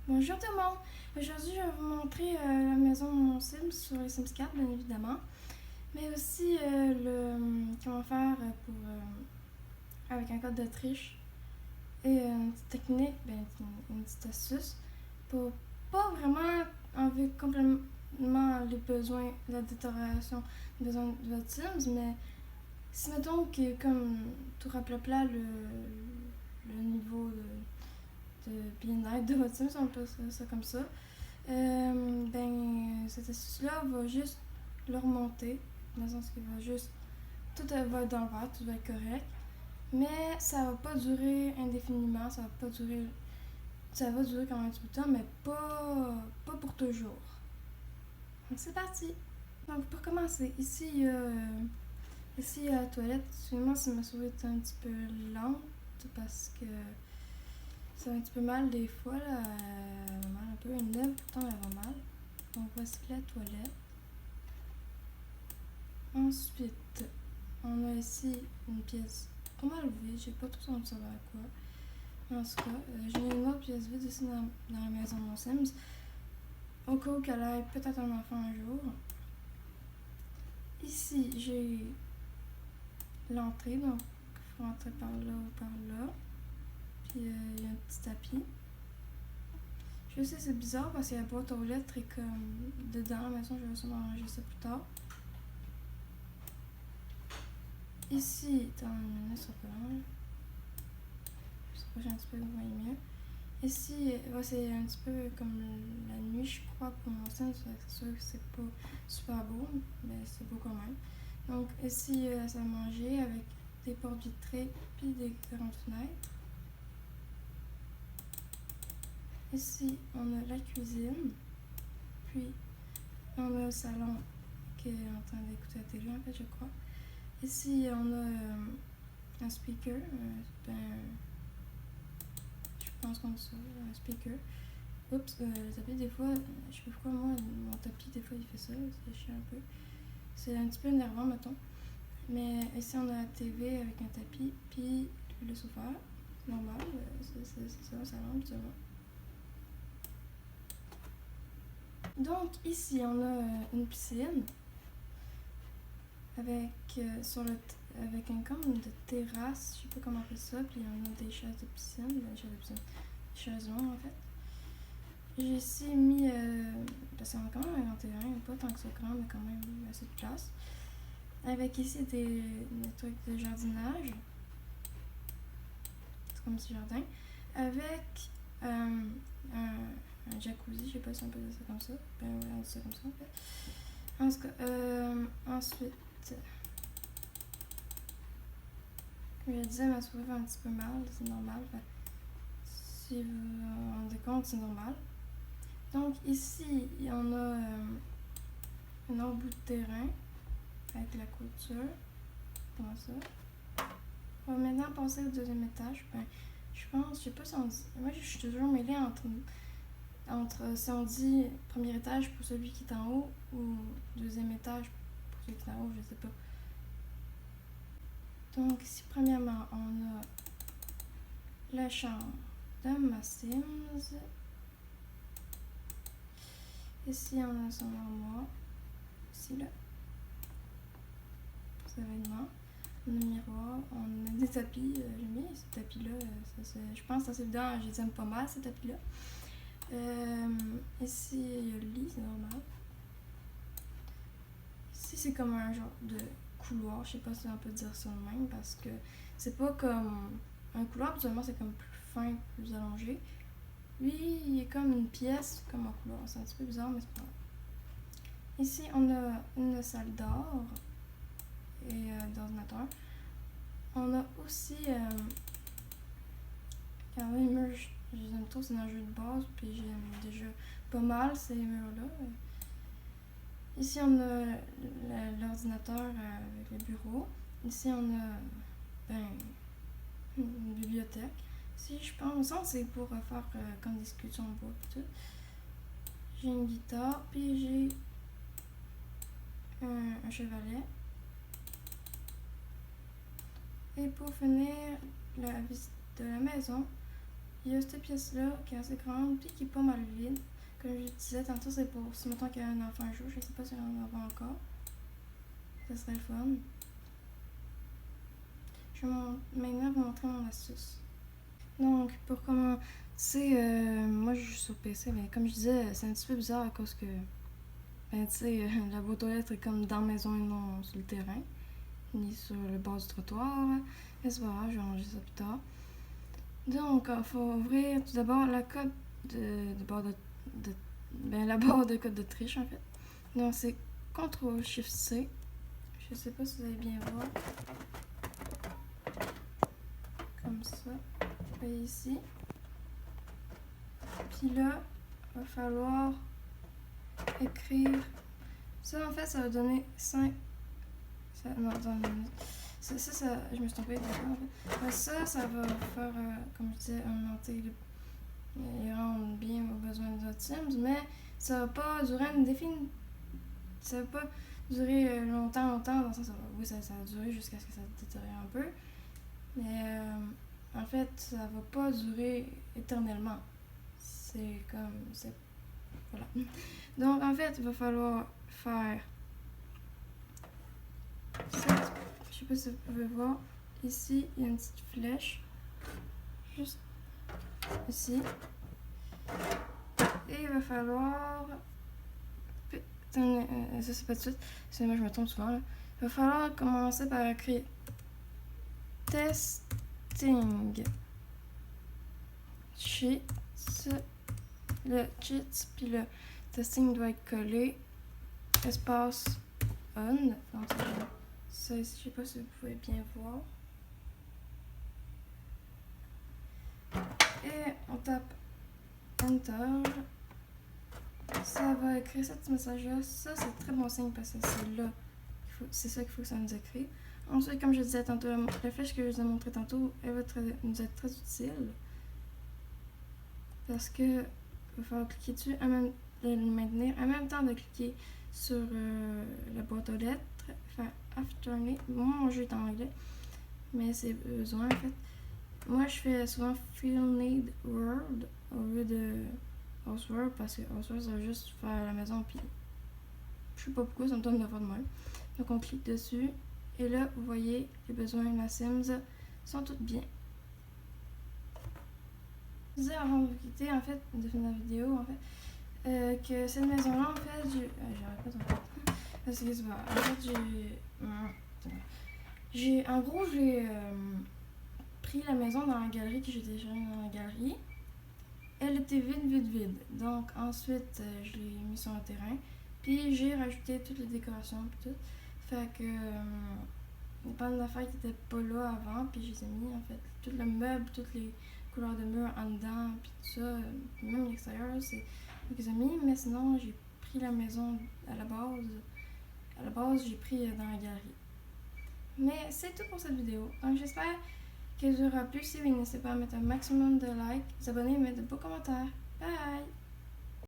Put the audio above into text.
Bonjour tout le monde! Aujourd'hui, je vais vous montrer la maison de mon Sims sur les Sims 4, bien évidemment. Mais aussi comment faire avec un code de triche et une petite technique, une petite astuce pour pas vraiment enlever complètement les besoins, la détérioration des besoins de votre Sims, mais si mettons que comme tout rappelait le niveau de bien-être de votre Sims, on peut ça comme ça. Cette astuce-là va juste le remonter, dans le sens qu'il va juste. Tout va être dans le vert, tout va être correct. Mais ça va pas durer indéfiniment, ça va pas durer. Ça va durer quand même un petit peu de temps, mais pas pour toujours. Donc c'est parti! Donc pour commencer, ici il y a la toilette. Excusez-moi si ma souris est un petit peu lente parce que ça va un petit peu mal des fois, là. Elle va mal un peu. Une lèvre, pourtant elle va mal. Donc voici la toilette. Ensuite, on a ici une pièce pas mal vide. J'ai pas trop envie de savoir à quoi. En tout cas, j'ai une autre pièce vide aussi dans la maison de mon Sims. Au cas où qu'elle ait peut-être un enfant un jour. Ici, j'ai l'entrée. Donc, il faut rentrer par là ou par là. Puis, il y a un petit tapis. Je sais, c'est bizarre parce qu'il y a la boîte aux lettres et comme dedans la maison, je vais sûrement ranger ça plus tard. Ici, dans une minute, ça peut là. Je sais pas, j'ai un petit peu, vous voyez mieux. Ici, c'est un petit peu comme la nuit, je crois, pour mon scène. C'est sûr que c'est pas super beau, mais c'est beau quand même. Donc, ici, la salle à manger avec des portes vitrées puis des grandes fenêtres. Ici, on a la cuisine. Puis, on a le salon qui est en train d'écouter la télé, en fait, je crois. Ici, on a un speaker. Je pense qu'on a ça, un speaker. Oups, le tapis, des fois, je sais pas pourquoi, moi, mon tapis, des fois, il fait ça, c'est chiant un peu. C'est un petit peu énervant, mettons. Mais ici, on a la TV avec un tapis, puis le sofa, normal, c'est ça, ça rentre, absolument. Donc, ici, on a une piscine avec, avec un comme de terrasse, je sais pas comment on fait ça, puis on a des chaises de piscine, des chaises longues, en fait. J'ai ici mis, parce qu'on a quand même un grand terrain, pas tant que ça grand, mais quand même assez de place. Avec ici des trucs de jardinage, c'est comme ce jardin, avec un jacuzzi, je sais pas si on peut dire ça comme ça, on dit ça comme ça en fait. En tout cas, ensuite, comme je disais, ma souris va un petit peu mal, c'est normal, si vous vous rendez compte, c'est normal. Donc ici, on a un autre bout de terrain avec la couture, comme ça. On va maintenant passer au deuxième étage. Je pense, je sais pas si on dit. Moi, je suis toujours mêlée entre si on dit premier étage pour celui qui est en haut ou deuxième étage pour celui qui est en haut, je sais pas. Donc, ici, premièrement, on a la chambre de ma Sims. Ici, on a son armoire. Ici, là. Pour ses vêtements. On a le miroir, on a des tapis. J'aime bien ces tapis-là. Je pense que c'est assez évident, je les aime pas mal, ces tapis-là. Ici, il y a le lit, c'est normal. Ici, c'est comme un genre de couloir. Je sais pas si on peut dire ça de même parce que c'est pas comme un couloir, habituellement, c'est comme plus fin, plus allongé. Lui, il est comme une pièce, comme un couloir. C'est un petit peu bizarre, mais c'est pas grave. Ici, on a une salle d'or et d'ordinateur. On a aussi quand même les murs, je les aime trop, c'est un jeu de base, puis j'aime déjà pas mal ces murs-là. Ici, on a l'ordinateur avec le bureau. Ici, on a une bibliothèque. Ici, je pense, c'est pour faire comme des sculptures en bois et tout. J'ai une guitare, puis j'ai un chevalet. Et pour finir la visite de la maison, il y a cette pièce-là qui est assez grande puis qui est pas mal vide. Comme je disais tantôt, c'est pour si mettons qu'il y a un enfant un jour, je sais pas si on en a encore. Ça serait le fun. Je vais maintenant vous montrer mon astuce. Donc, pour commencer, moi je suis sur PC, mais comme je disais, c'est un petit peu bizarre à cause que, ben, tu sais, la boîte aux lettres est comme dans la maison et non sur le terrain, ni sur le bord du trottoir. Mais c'est pas grave, je vais ranger ça plus tard. Donc, il faut ouvrir tout d'abord la code la barre de code de triche en fait. Donc, c'est CTRL-SHIFT-C. Je sais pas si vous allez bien voir. Comme ça. Vous voyez ici. Puis là, il va falloir écrire. Ça, en fait, ça va donner 5. Non, attends, ça, je me suis trompée. En fait. Ça va faire, comme je disais, augmenter et rendre bien aux besoins des autres Sims, mais ça va pas durer ça va pas durer longtemps, dans le sens, oui, ça va durer jusqu'à ce que ça détériore un peu, mais en fait, ça va pas durer éternellement. Voilà. Donc, en fait, il va falloir faire ça. Je sais pas si vous pouvez voir. Ici, il y a une petite flèche. Juste ici. Et il va falloir... ça c'est pas tout de suite. Excusez-moi, je me trompe souvent là. Il va falloir commencer par écrire testing cheats. Le cheats, puis le testing doit être collé. Espace on. Donc ça ici, je sais pas si vous pouvez bien voir. Et on tape Enter. Ça va écrire ce petit message-là. Ça, c'est très bon signe parce que c'est ça qu'il faut que ça nous écrive. Ensuite, comme je disais tantôt, la flèche que je vous ai montré tantôt, elle va nous être très utile. Parce que il va falloir cliquer dessus, le maintenir, en même temps de cliquer sur la boîte aux lettres, faire Alternate. Mon jeu est en anglais, mais c'est besoin en fait. Moi, je fais souvent Fill Need World au lieu de Housework parce que Housework, ça va juste faire la maison, puis je sais pas pourquoi ça me donne de faire de même. Donc, on clique dessus, et là, vous voyez, les besoins de la Sims sont tous bien. Je disais avant de vous quitter, en fait, de finir la vidéo, en fait, que cette maison-là, en fait, j'arrête pas de parce que c'est pas. En fait, en gros, j'ai pris la maison dans la galerie que j'ai déjà dans la galerie. Elle était vide. Donc ensuite, je l'ai mis sur un terrain. Puis j'ai rajouté toutes les décorations puis tout. Fait que pas d'affaires qui n'étaient pas là avant. Puis je les ai mis en fait. Tout le meuble, toutes les couleurs de mur en dedans. Puis tout ça. Même l'extérieur, c'est moi qui les ai mis. Mais sinon, j'ai pris la maison à la base. À la base, j'ai pris dans la galerie. Mais c'est tout pour cette vidéo. Donc j'espère qu'elle vous aura plu. Si oui, n'hésitez pas à mettre un maximum de likes, vous abonner et mettre de beaux commentaires. Bye!